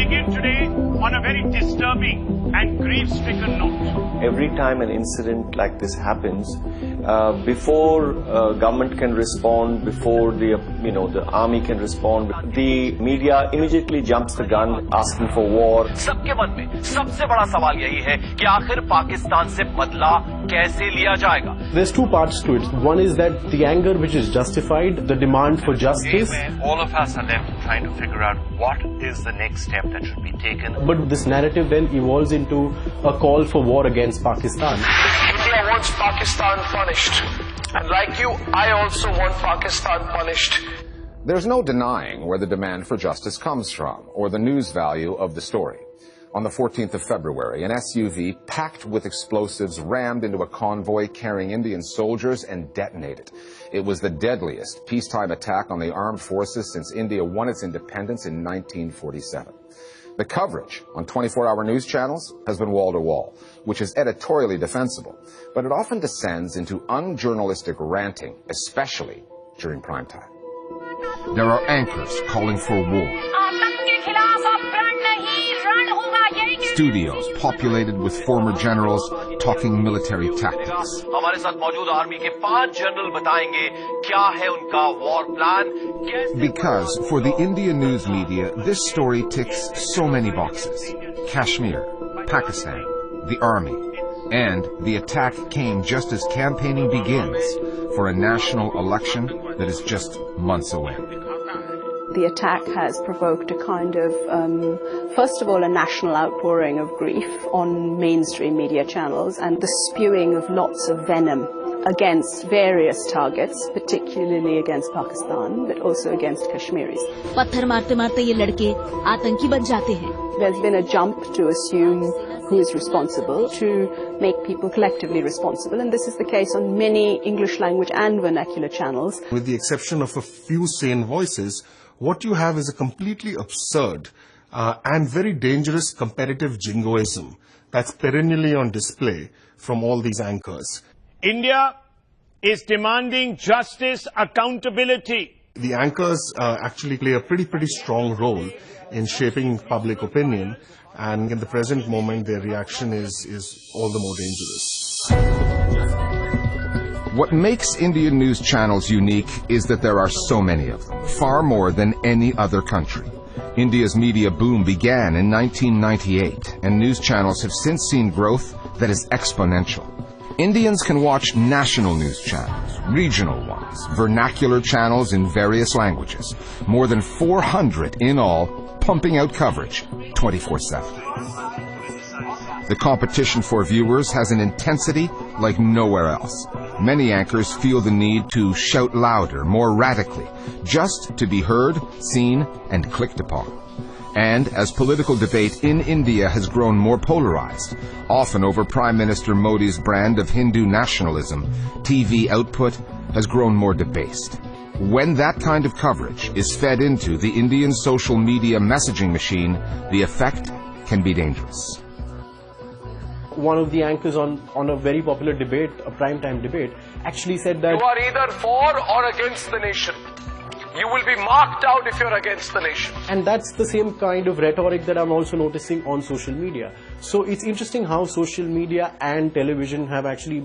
begin today on a very disturbing and grief-stricken note. Every time an incident like this happens, before government can respond, before the army can respond, the media immediately jumps the gun, asking for war. सबके मन में सबसे बड़ा सवाल यही है कि आखिर पाकिस्तान से बदला कैसे लिया जाएगा? There's two parts to it. One is that the anger which is justified, the demand for justice. All of us are left trying to figure out what is the next step that should be taken. But this narrative then evolves into a call for war against Pakistan. India wants Pakistan punished. And like you, I also want Pakistan punished. There's no denying where the demand for justice comes from, or the news value of the story. On the 14th of February, an SUV packed with explosives rammed into a convoy carrying Indian soldiers and detonated. It was the deadliest peacetime attack on the armed forces since India won its independence in 1947. The coverage on 24-hour news channels has been wall-to-wall, which is editorially defensible, but it often descends into unjournalistic ranting, especially during prime time. There are anchors calling for war. Studios populated with former generals talking military tactics. हमारे साथ मौजूद army के 5 general बताएंगे क्या है उनका war plan. Because for the Indian news media, this story ticks so many boxes. Kashmir, Pakistan, the army, and the attack came just as campaigning begins for a national election that is just months away. The attack has provoked a kind of, first of all, a national outpouring of grief on mainstream media channels and the spewing of lots of venom against various targets, particularly against Pakistan, but also against Kashmiris. पत्थर मारते मारते ये लड़के आतंकी बन जाते हैं. There's been a jump to assume who is responsible, to make people collectively responsible, and this is the case on many English language and vernacular channels. With the exception of a few sane voices, what you have is a completely absurd and very dangerous competitive jingoism that's perennially on display from all these anchors. India is demanding justice, accountability. The anchors actually play a pretty strong role in shaping public opinion, and in the present moment their reaction is all the more dangerous. What makes Indian news channels unique is that there are so many of them, far more than any other country. India's media boom began in 1998, and news channels have since seen growth that is exponential. Indians can watch national news channels, regional ones, vernacular channels in various languages, more than 400 in all, pumping out coverage 24/7. The competition for viewers has an intensity like nowhere else. Many anchors feel the need to shout louder, more radically, just to be heard, seen, and clicked upon. And as political debate in India has grown more polarized, often over Prime Minister Modi's brand of Hindu nationalism, TV output has grown more debased. When that kind of coverage is fed into the Indian social media messaging machine, the effect can be dangerous. One of the anchors on a very popular debate, a primetime debate, actually said that you are either for or against the nation. You will be marked out if you're against the nation. And that's the same kind of rhetoric that I'm also noticing on social media. So it's interesting how social media and television have actually,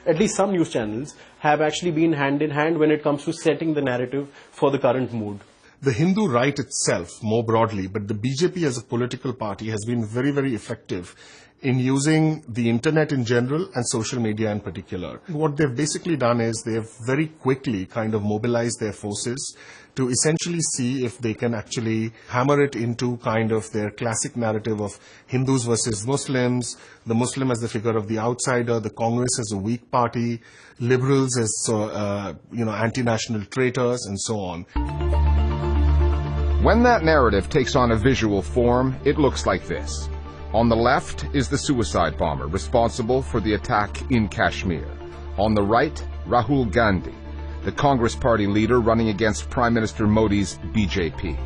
at least some news channels have actually been hand in hand when it comes to setting the narrative for the current mood. The Hindu right itself, more broadly, but the BJP as a political party has been very effective in using the internet in general and social media in particular. What they've basically done is they've very quickly kind of mobilized their forces to essentially see if they can actually hammer it into kind of their classic narrative of Hindus versus Muslims, the Muslim as the figure of the outsider, the Congress as a weak party, liberals as, anti-national traitors, and so on. When that narrative takes on a visual form, it looks like this. On the left is the suicide bomber responsible for the attack in Kashmir. On the right, Rahul Gandhi, the Congress party leader running against Prime Minister Modi's BJP.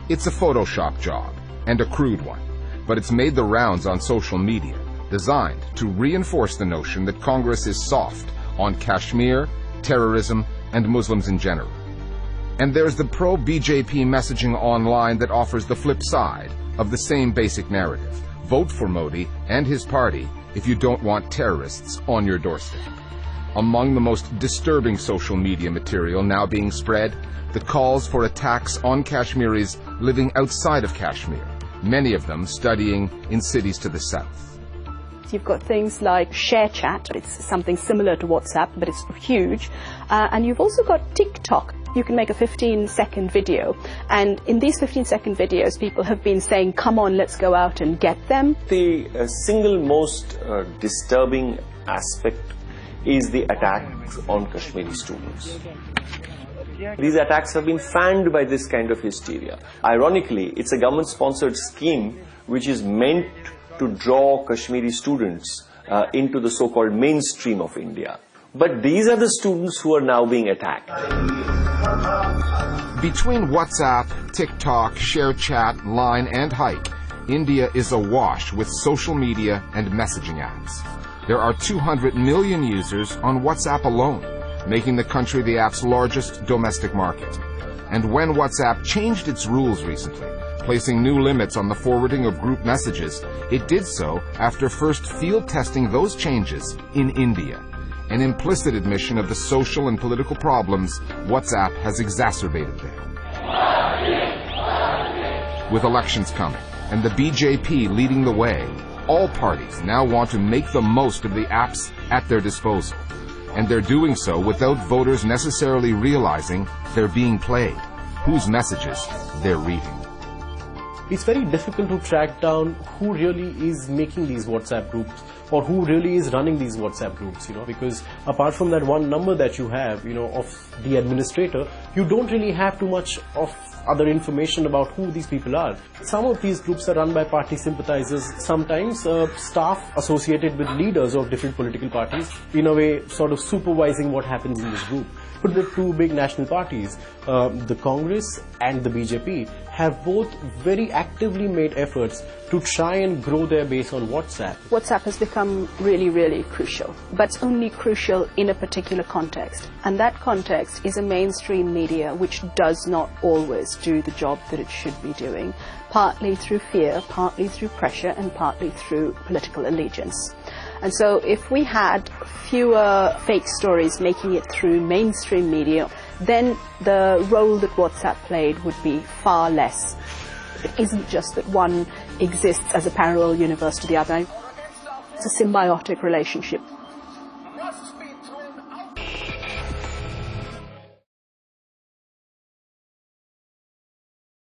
It's a Photoshop job, and a crude one, but it's made the rounds on social media, designed to reinforce the notion that Congress is soft on Kashmir, terrorism, and Muslims in general. And there's the pro-BJP messaging online that offers the flip side, of the same basic narrative. Vote for Modi and his party if you don't want terrorists on your doorstep. Among the most disturbing social media material now being spread, the calls for attacks on Kashmiris living outside of Kashmir, many of them studying in cities to the south. You've got things like ShareChat, it's something similar to WhatsApp, but it's huge. And you've also got TikTok. You can make a 15-second video, and in these 15-second videos, people have been saying, come on, let's go out and get them. The single most disturbing aspect is the attacks on Kashmiri students. These attacks have been fanned by this kind of hysteria. Ironically, it's a government-sponsored scheme which is meant to draw Kashmiri students into the so-called mainstream of India. But these are the students who are now being attacked. Between WhatsApp, TikTok, ShareChat, Line, and Hike, India is awash with social media and messaging apps. There are 200 million users on WhatsApp alone, making the country the app's largest domestic market. And when WhatsApp changed its rules recently, placing new limits on the forwarding of group messages, it did so after first field testing those changes in India, an implicit admission of the social and political problems WhatsApp has exacerbated there. With elections coming and the BJP leading the way, all parties now want to make the most of the apps at their disposal. And they're doing so without voters necessarily realizing they're being played, whose messages they're reading. It's very difficult to track down who really is making these WhatsApp groups or who really is running these WhatsApp groups, because apart from that one number that you have, of the administrator, you don't really have too much of other information about who these people are. Some of these groups are run by party sympathizers, sometimes staff associated with leaders of different political parties, in a way sort of supervising what happens in this group. But the two big national parties, the Congress and the BJP, have both very actively made efforts to try and grow their base on WhatsApp. WhatsApp has become really, really crucial, but it's only crucial in a particular context. And that context is a mainstream media which does not always do the job that it should be doing, partly through fear, partly through pressure, and partly through political allegiance. And so if we had fewer fake stories making it through mainstream media, then the role that WhatsApp played would be far less. It isn't just that one exists as a parallel universe to the other. It's a symbiotic relationship.